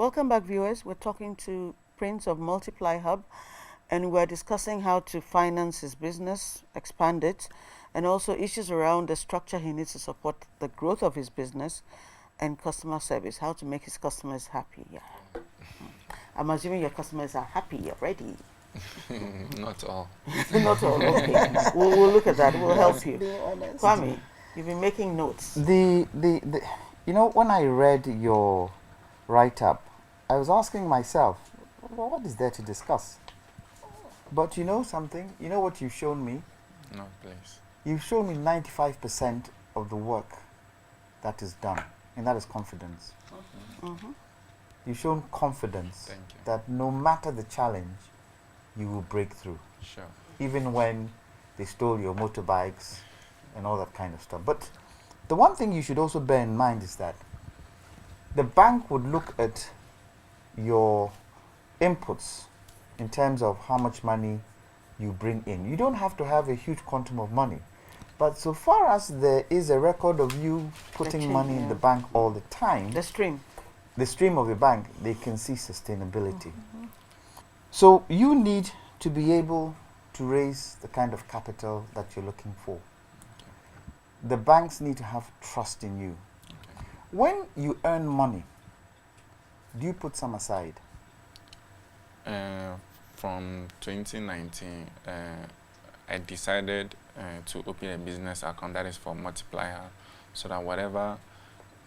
Welcome back, viewers. We're talking to Prince of Multiply Hub, and we're discussing how to finance his business, expand it, and also issues around the structure he needs to support the growth of his business and customer service, how to make his customers happy. Yeah. I'm assuming your customers are happy already. Not all. Not all, okay. We'll look at that. We'll help you. Being honest. Kwame, you've been making notes. You know, when I read your write-up, I was asking myself, well, what is there to discuss? But you know something? You know what you've shown me? No, please. You've shown me 95% of the work that is done, and that is confidence. Mm-hmm. You've shown confidence. Thank you. That no matter the challenge, you will break through. Sure. Even when they stole your motorbikes and all that kind of stuff. But the one thing you should also bear in mind is that the bank would look at your inputs in terms of how much money you bring in. You don't have to have a huge quantum of money. But so far as there is a record of you putting money in the bank all the time, the stream of the bank, they can see sustainability. Mm-hmm. So you need to be able to raise the kind of capital that you're looking for. Okay. The banks need to have trust in you. Okay. When you earn money, do you put some aside? From 2019, I decided to open a business account that is for multiplier, so that whatever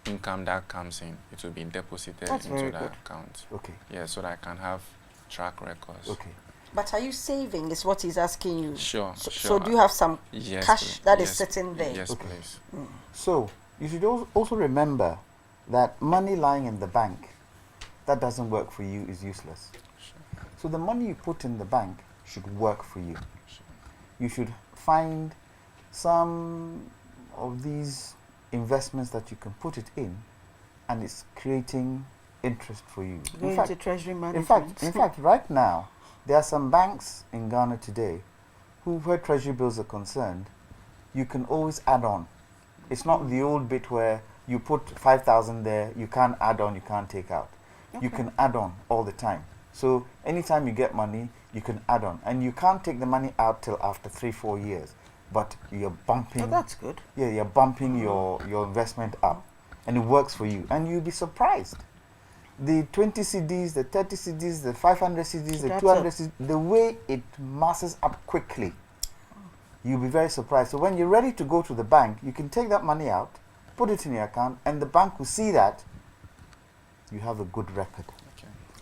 income that comes in, it will be deposited into that account. Okay. Yeah, so that I can have track records. Okay. But are you saving is what he's asking you. Sure, so, sure. So do you have some cash that is yes, sitting there? Yes, okay. please. Mm. So you should also remember that money lying in the bank that doesn't work for you is useless. Sure. So the money you put in the bank should work for you. Sure. You should find some of these investments that you can put it in, and it's creating interest for you. Going to treasury management. In fact, right now, there are some banks in Ghana today who, where treasury bills are concerned, you can always add on. It's not the old bit where you put 5,000 there, you can't add on, you can't take out. Okay. You can add on all the time. So anytime you get money, you can add on. And you can't take the money out till after 3-4 years. But you're bumping. Oh, that's good. Yeah, you're bumping your investment up, and it works for you. And you'll be surprised. The 20 CDs, the 30 CDs, the 500 CDs, the 200 CDs, the way it masses up quickly, you'll be very surprised. So when you're ready to go to the bank, you can take that money out, put it in your account, and the bank will see that you have a good record.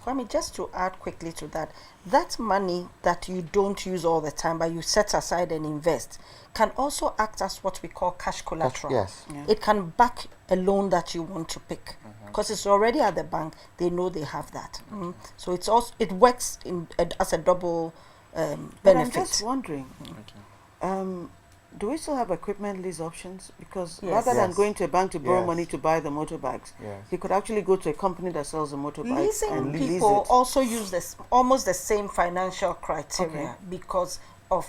Kwame, just to add quickly to that, that money that you don't use all the time but you set aside and invest can also act as what we call cash collateral. Yes. Yeah. It can back a loan that you want to pick because it's already at the bank. They know they have that. So it's also, it works as a double benefit. But I'm just wondering, do we still have equipment lease options? Because rather than going to a bank to borrow money to buy the motorbikes, he could actually go to a company that sells the motorbikes. Leasing people also use this almost the same financial criteria because of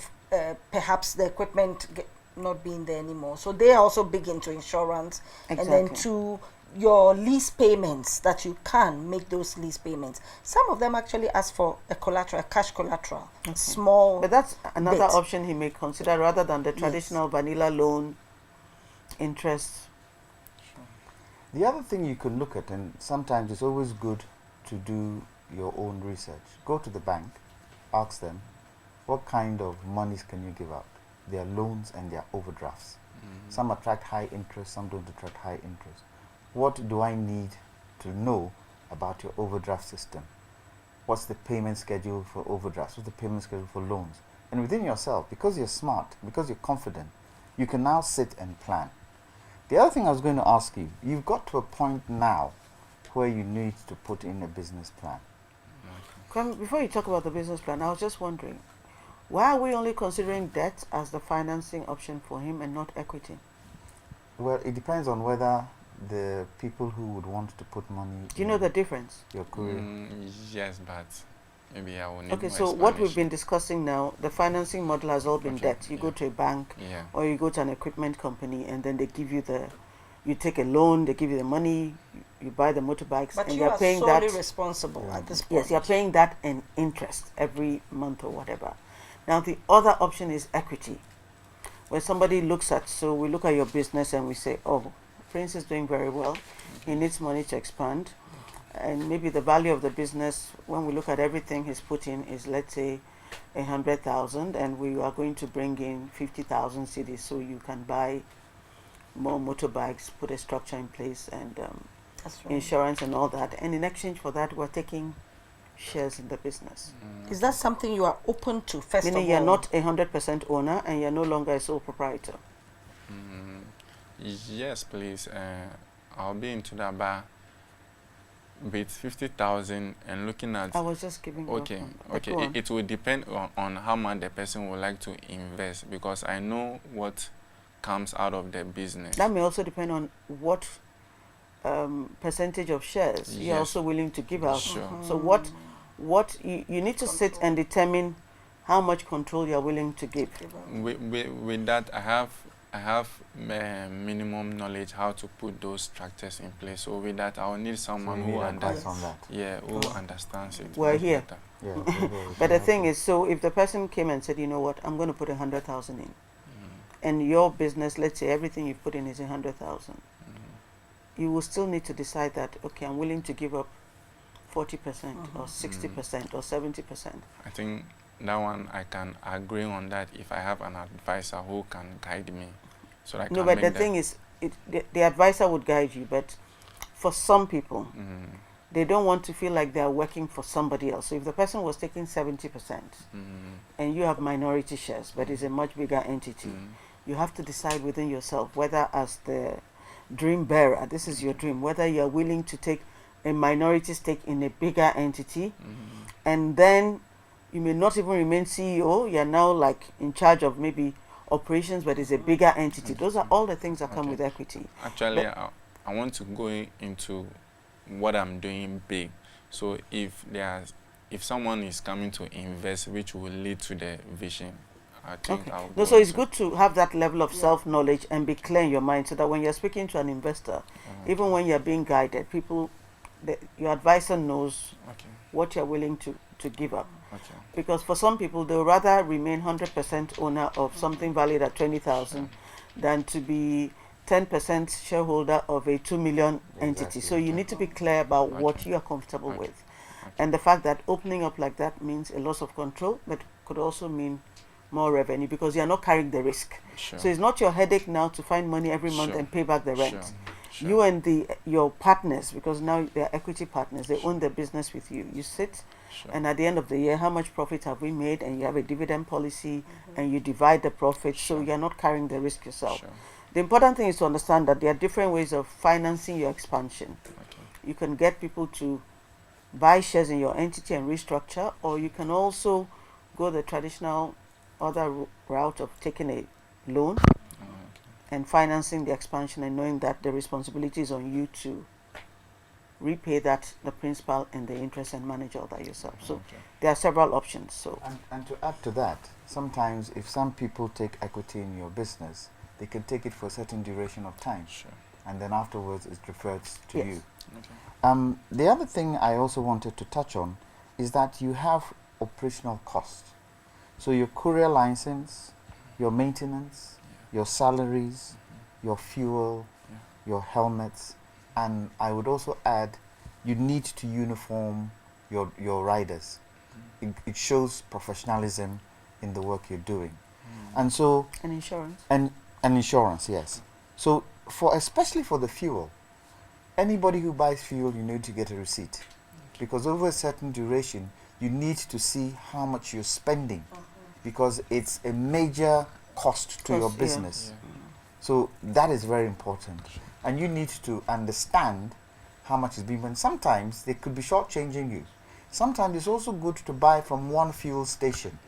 perhaps the equipment not being there anymore. So they are also big into insurance. Exactly. And then to your lease payments, that you can make those lease payments. Some of them actually ask for a collateral, a cash collateral, small. But that's another option he may consider rather than the traditional vanilla loan interest. Sure. The other thing you could look at, and sometimes it's always good to do your own research. Go to the bank, ask them, what kind of monies can you give out? There are loans and there are overdrafts. Some attract high interest, some don't attract high interest. What do I need to know about your overdraft system? What's the payment schedule for overdrafts? What's the payment schedule for loans? And within yourself, because you're smart, because you're confident, you can now sit and plan. The other thing I was going to ask you, you've got to a point now where you need to put in a business plan. Before you talk about the business plan, I was just wondering, why are we only considering debt as the financing option for him and not equity? Well, it depends on whether the people who would want to put money. Do you know the difference? Your career. Yes, but maybe I will need Okay, so what we've been discussing now, the financing model has all been debt. You go to a bank or you go to an equipment company and then they give you you take a loan, they give you the money, you buy the motorbikes, But and you you're are paying solely that. responsible at this point. Yes, you're paying that in interest every month or whatever. Now the other option is equity, where somebody looks at, so we look at your business and we say, oh, Prince is doing very well, he needs money to expand, and maybe the value of the business, when we look at everything he's put in, is, let's say, 100,000, and we are going to bring in 50,000 cedis, so you can buy more motorbikes, put a structure in place, and That's right. insurance and all that. And in exchange for that, we're taking shares in the business. Is that something you are open to, first Meaning of you're all? not 100% owner, and you're no longer a sole proprietor. Yes, please. I'll be into that, but with 50,000 and looking at. I was just giving you Okay, but okay. go on. It will depend on how much the person would like to invest, because I know what comes out of the business. That may also depend on what percentage of shares you're Yes. also willing to give out. Sure. So what you need to sit and determine how much control you're willing to give. With that, I have minimum knowledge how to put those structures in place. So with that, I will need someone you who need advice understands. on that. Yeah, who understands it. We're much here. better. Yeah, okay, But the thing is, so if the person came and said, you know what, I'm going to put 100,000 in, and your business, let's say everything you put in is 100,000, you will still need to decide that, okay, I'm willing to give up 40% or 60% or 70%. I think that one I can agree on that if I have an advisor who can guide me, so that I No, can but make the that. thing is, the advisor would guide you, but for some people, they don't want to feel like they're working for somebody else. So if the person was taking 70% and you have minority shares, but it's a much bigger entity, you have to decide within yourself whether, as the dream bearer, this is your dream, whether you're willing to take a minority stake in a bigger entity, and then you may not even remain CEO, you're now like in charge of maybe operations, but it's a bigger entity. Those are all the things that come Okay. with equity. Actually, I want to go into what I'm doing big. So if someone is coming to invest, which will lead to the vision, I think Okay. I'll No, go so it's into- good to have that level of self-knowledge and be clear in your mind, so that when you're speaking to an investor, even when you're being guided, your advisor knows Okay. what you're willing to give up. Okay. Because for some people, they'll rather remain 100% owner of something valued at 20,000 than to be 10% shareholder of a 2 million entity. Exactly. So you need to be clear about what Okay. you are comfortable Okay. with. And the fact that opening up like that means a loss of control, but could also mean more revenue, because you're not carrying the risk. Sure. So it's not your headache now to find money every month Sure. and pay back the rent. Sure. Sure. You and your partners, because now they're equity partners, they own the business with you. You sit, Sure. and at the end of the year, how much profit have we made? And you have a dividend policy, and you divide the profit, so Sure. you're not carrying the risk yourself. Sure. The important thing is to understand that there are different ways of financing your expansion. Okay. You can get people to buy shares in your entity and restructure, or you can also go the traditional other route of taking a loan and financing the expansion, and knowing that the responsibility is on you to repay that, the principal and the interest, and manage all that yourself. So Okay. there are several options. So And to add to that, sometimes if some people take equity in your business, they can take it for a certain duration of time, Sure. and then afterwards it refers to Yes. you. Okay. The other thing I also wanted to touch on is that you have operational costs. So your courier license, your maintenance, your salaries, your fuel, Yeah. your helmets, and I would also add, you need to uniform your riders. It shows professionalism in the work you're doing. And so, and insurance. and insurance, yes. So especially for the fuel, anybody who buys fuel, you need to get a receipt, because over a certain duration you need to see how much you're spending, because it's a major cost to your Cost, yeah. business. Yeah. So that is very important, and you need to understand how much is being spent. Sometimes they could be shortchanging you. Sometimes it's also good to buy from one fuel station,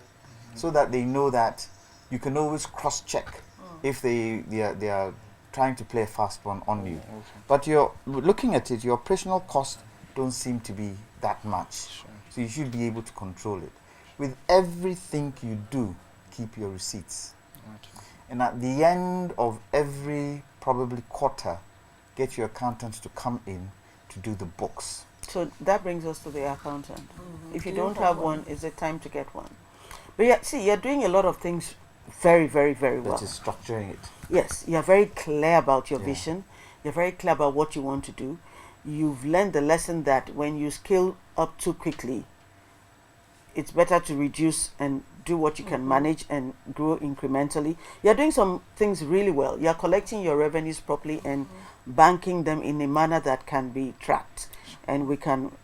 so that they know that you can always cross-check if they are trying to play a fast one on you. Okay. But you're looking at it, your operational costs don't seem to be that much, Sure. so you should be able to control it. With everything you do, keep your receipts. Okay. And at the end of every probably quarter, get your accountant to come in to do the books. So that brings us to the accountant. If you Do you don't have have one, is it time to get one? But yeah, see, you're doing a lot of things very, very, very well. That is structuring it. Yes, you're very clear about your Yeah. vision. You're very clear about what you want to do. You've learned the lesson that when you scale up too quickly, it's better to reduce and do what you can manage and grow incrementally. You're doing some things really well. You're collecting your revenues properly and banking them in a manner that can be tracked, and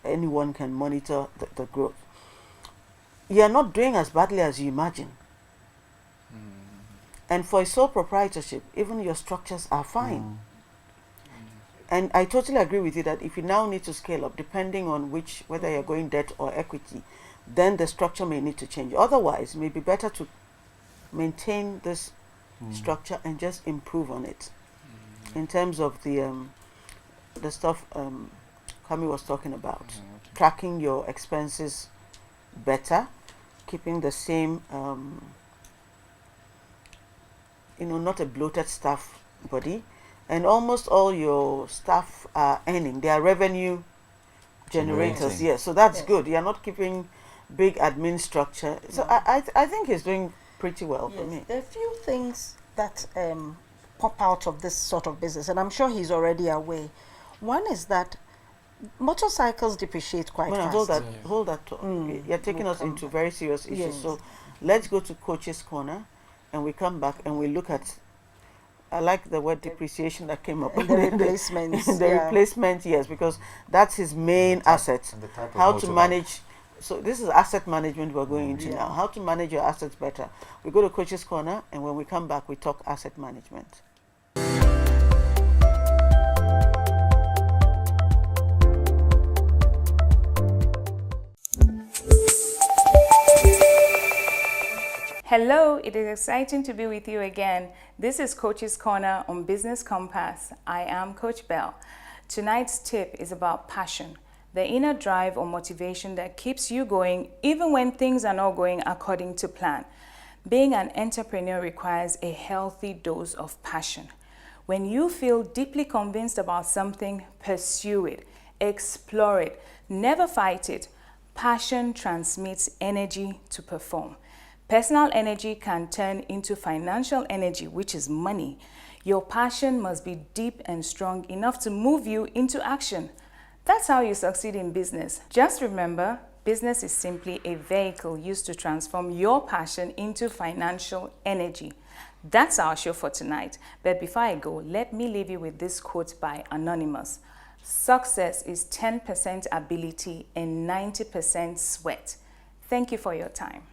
anyone can monitor the growth. You're not doing as badly as you imagine. And for a sole proprietorship, even your structures are fine. And I totally agree with you that if you now need to scale up, depending on whether you're going debt or equity, then the structure may need to change. Otherwise, it may be better to maintain this structure and just improve on it. In terms of the stuff Kami was talking about, tracking your expenses better, keeping the same, not a bloated staff body, and almost all your staff are earning. They are revenue generators. Generating. Yes, so that's Yes. good. You're not keeping big admin structure. So I think he's doing pretty well for me. There are a few things that pop out of this sort of business, and I'm sure he's already aware. One is that motorcycles depreciate quite Well, fast. hold that talk. You're taking We'll us come into back. very serious issues. Yes. So let's go to Coach's Corner, and we come back and we look at. I like the word depreciation that came up. And the replacements. The yeah. replacement, yes, because that's his main asset. And the type of How to motorbike. manage. So this is asset management we're going into Yeah. now. How to manage your assets better. We go to Coach's Corner, and when we come back, we talk asset management. Hello, it is exciting to be with you again. This is Coach's Corner on Business Compass. I am Coach Bell. Tonight's tip is about passion, the inner drive or motivation that keeps you going even when things are not going according to plan. Being an entrepreneur requires a healthy dose of passion. When you feel deeply convinced about something, pursue it, explore it, never fight it. Passion transmits energy to perform. Personal energy can turn into financial energy, which is money. Your passion must be deep and strong enough to move you into action. That's how you succeed in business. Just remember, business is simply a vehicle used to transform your passion into financial energy. That's our show for tonight. But before I go, let me leave you with this quote by Anonymous. Success is 10% ability and 90% sweat. Thank you for your time.